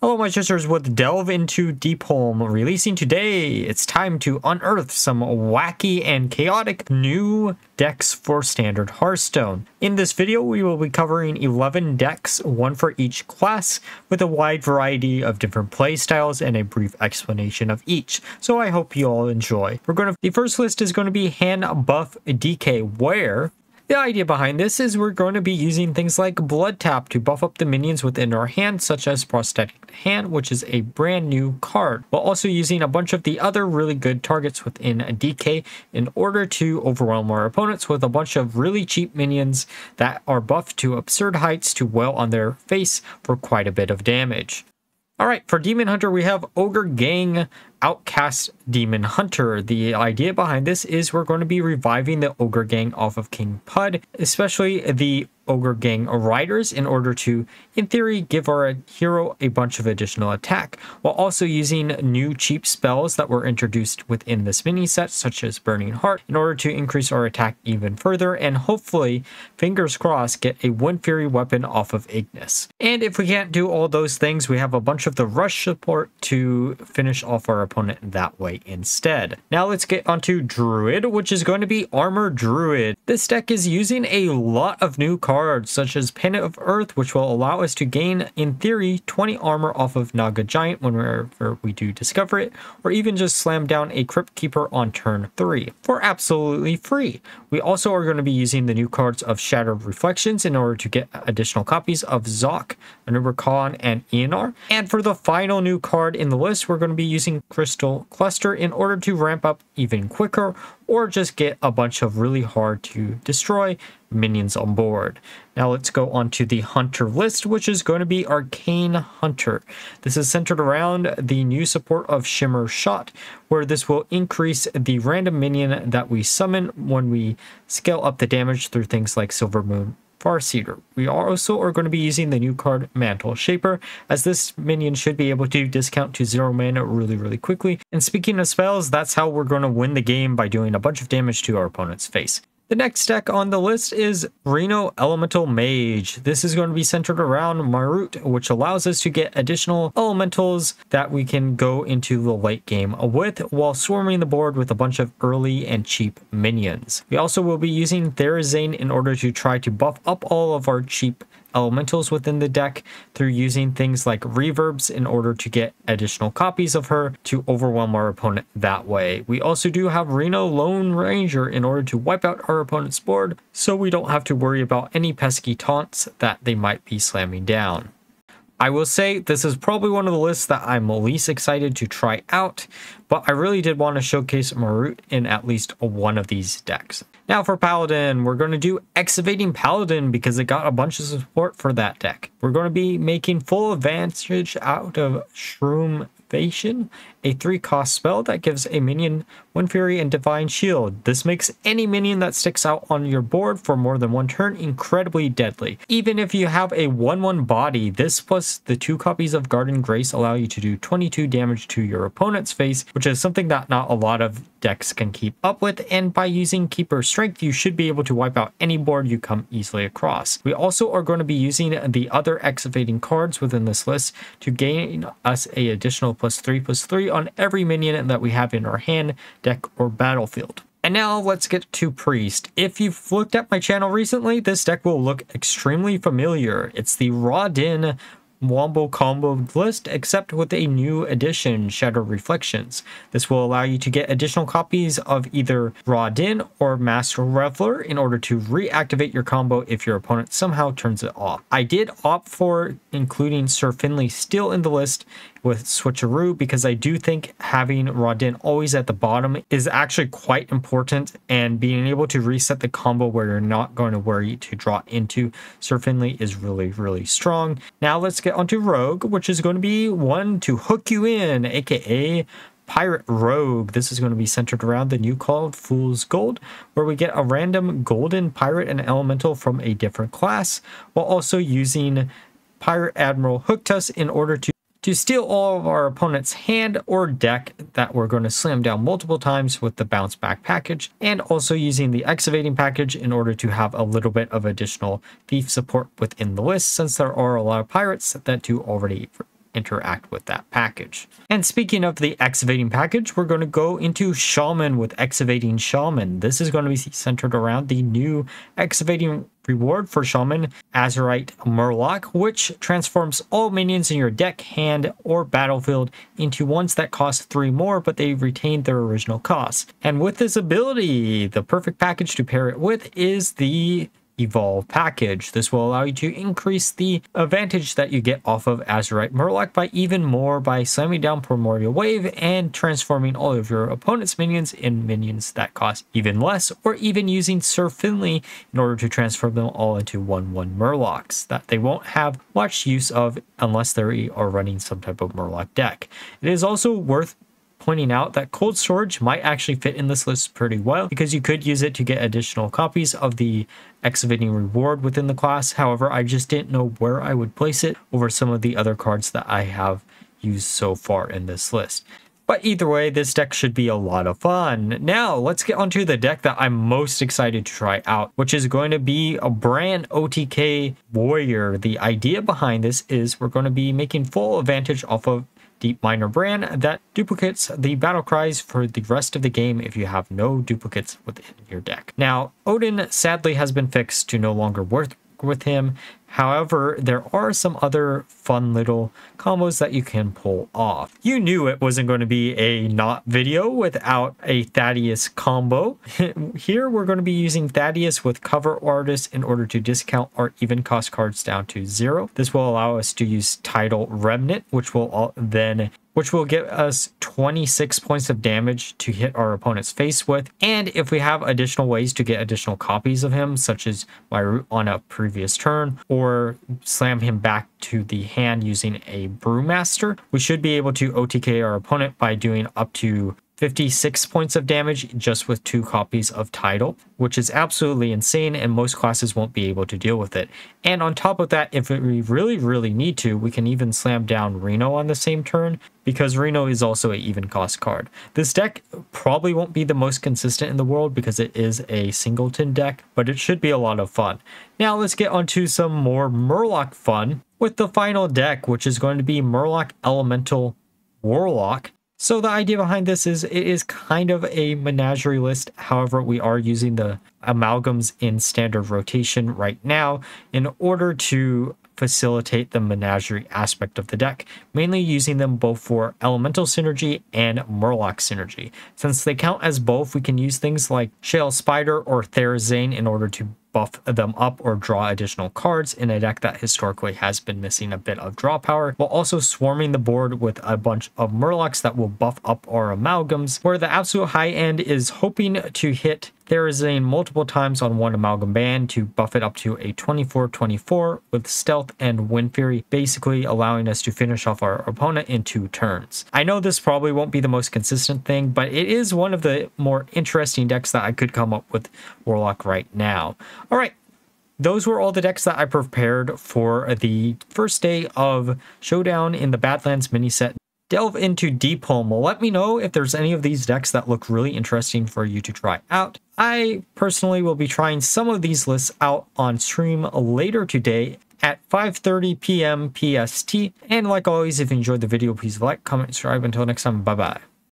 Hello my sisters, with Delve Into Deepholm releasing today, it's time to unearth some wacky and chaotic new decks for Standard Hearthstone. In this video, we will be covering 11 decks, one for each class, with a wide variety of different playstyles and a brief explanation of each. So I hope you all enjoy. The first list is going to be hand buff DK, where the idea behind this is we're going to be using things like Blood Tap to buff up the minions within our hand, such as Prosthetic Hand, which is a brand new card, while also using a bunch of the other really good targets within DK in order to overwhelm our opponents with a bunch of really cheap minions that are buffed to absurd heights to wail on their face for quite a bit of damage. Alright, for Demon Hunter, we have Ogre Gang Outcast Demon Hunter. The idea behind this is we're going to be reviving the Ogre Gang off of King Pud, especially the Ogre Gang Riders, in order to, in theory, give our hero a bunch of additional attack, while also using new cheap spells that were introduced within this mini set, such as Burning Heart, in order to increase our attack even further, and hopefully, fingers crossed, get a Wind Fury weapon off of Ignis. And if we can't do all those things, we have a bunch of the rush support to finish off our opponent that way instead. Now let's get onto Druid, which is going to be Armor Druid. This deck is using a lot of new cards, such as Pennant of Earth, which will allow us to gain, in theory, 20 armor off of Naga Giant whenever we do discover it, or even just slam down a Crypt Keeper on turn 3 for absolutely free. We also are going to be using the new cards of Shattered Reflections in order to get additional copies of Zoc, Maneuver Khan, and Eonar. And for the final new card in the list, we're going to be using Crystal Cluster in order to ramp up even quicker, or just get a bunch of really hard to destroy minions on board. Now let's go on to the Hunter list, which is going to be Arcane Hunter. This is centered around the new support of Shimmer Shot, where this will increase the random minion that we summon when we scale up the damage through things like Silver Moon Farseeker. We also are going to be using the new card Mantle Shaper, as this minion should be able to discount to 0 mana really quickly. And speaking of spells, that's how we're going to win the game, by doing a bunch of damage to our opponent's face. The next deck on the list is Reno Elemental Mage. This is going to be centered around Marut, which allows us to get additional elementals that we can go into the late game with, while swarming the board with a bunch of early and cheap minions. We also will be using Therazane in order to try to buff up all of our cheap elementals within the deck through using things like reverbs in order to get additional copies of her to overwhelm our opponent that way. We also do have Reno Lone Ranger in order to wipe out our opponent's board, so we don't have to worry about any pesky taunts that they might be slamming down. I will say this is probably one of the lists that I'm least excited to try out, but I really did want to showcase Marut in at least one of these decks. Now for Paladin, we're going to do Excavating Paladin because it got a bunch of support for that deck. We're going to be making full advantage out of Shroomvation, a 3-cost spell that gives a minion Wind Fury and Divine Shield. This makes any minion that sticks out on your board for more than one turn incredibly deadly. Even if you have a 1/1 body, this plus the 2 copies of Garden Grace allow you to do 22 damage to your opponent's face, which is something that not a lot of decks can keep up with, and by using Keeper Strength, you should be able to wipe out any board you come easily across. We also are going to be using the other Excavating cards within this list to gain us a additional +3/+3 on every minion that we have in our hand, deck, or battlefield. And now let's get to Priest. If you've looked at my channel recently, this deck will look extremely familiar. It's the Raw Din Wombo combo list, except with a new addition, Shadow Reflections. This will allow you to get additional copies of either Raw Din or Master Reveler in order to reactivate your combo if your opponent somehow turns it off. I did opt for including Sir Finley still in the list with Switcheroo, because I do think having Raw Din always at the bottom is actually quite important, and being able to reset the combo where you're not going to worry to draw into Sir Finley is really strong. Now let's get onto Rogue, which is going to be one to hook you in, aka Pirate Rogue. This is going to be centered around the new called Fool's Gold, where we get a random golden pirate and elemental from a different class, while also using Pirate Admiral Hooktuss in order to steal all of our opponent's hand or deck that we're going to slam down multiple times with the bounce back package, and also using the Excavating package in order to have a little bit of additional thief support within the list, since there are a lot of pirates that do already interact with that package. And speaking of the excavating package, we're going to go into Shaman with excavating Shaman. This is going to be centered around the new excavating reward for Shaman, Azurite Murloc, which transforms all minions in your deck, hand, or battlefield into ones that cost 3 more, but they retain their original cost. And with this ability, the perfect package to pair it with is the Evolve package. This will allow you to increase the advantage that you get off of Azurite Murloc by even more by slamming down Primordial Wave and transforming all of your opponent's minions in minions that cost even less, or even using Sir Finley in order to transform them all into 1/1 Murlocs that they won't have much use of unless they are running some type of Murloc deck. It is also worth pointing out that cold storage might actually fit in this list pretty well, because you could use it to get additional copies of the excavating reward within the class. However, I just didn't know where I would place it over some of the other cards that I have used so far in this list. But either way, this deck should be a lot of fun. Now, let's get onto the deck that I'm most excited to try out, which is going to be a Bran OTK Warrior. The idea behind this is we're going to be making full advantage off of Deep Miner Bran that duplicates the battle cries for the rest of the game if you have no duplicates within your deck. Now, Odin sadly has been fixed to no longer work with him. However, there are some other fun little combos that you can pull off. You knew it wasn't going to be a Naut video without a Thaddeus combo. Here we're going to be using Thaddeus with Cover Artist in order to discount our even cost cards down to 0. This will allow us to use Tidal Remnant, which will give us 26 points of damage to hit our opponent's face with. And if we have additional ways to get additional copies of him, such as my root on a previous turn, or slam him back to the hand using a Brewmaster, we should be able to OTK our opponent by doing up to 56 points of damage just with 2 copies of Tidal, which is absolutely insane, and most classes won't be able to deal with it. And on top of that, if we really need to, we can even slam down Reno on the same turn, because Reno is also an even cost card. This deck probably won't be the most consistent in the world because it is a singleton deck, but it should be a lot of fun. Now let's get onto some more Murloc fun with the final deck, which is going to be Murloc Elemental Warlock. So the idea behind this is it is kind of a menagerie list. However, we are using the amalgams in standard rotation right now in order to facilitate the menagerie aspect of the deck, mainly using them both for elemental synergy and Murloc synergy. Since they count as both, we can use things like Shale Spider or Therazane in order to buff them up or draw additional cards in a deck that historically has been missing a bit of draw power, while also swarming the board with a bunch of Murlocs that will buff up our amalgams, where the absolute high end is hoping to hit Therazane multiple times on one amalgam band to buff it up to a 24/24 with stealth and Wind Fury, basically allowing us to finish off our opponent in 2 turns. I know this probably won't be the most consistent thing, but it is one of the more interesting decks that I could come up with Warlock right now. All right, those were all the decks that I prepared for the first day of Showdown in the Badlands mini set. Delve Into Deepholm. Let me know if there's any of these decks that look really interesting for you to try out. I personally will be trying some of these lists out on stream later today at 5:30 p.m. PST. And like always, if you enjoyed the video, please like, comment, subscribe. Until next time, bye-bye.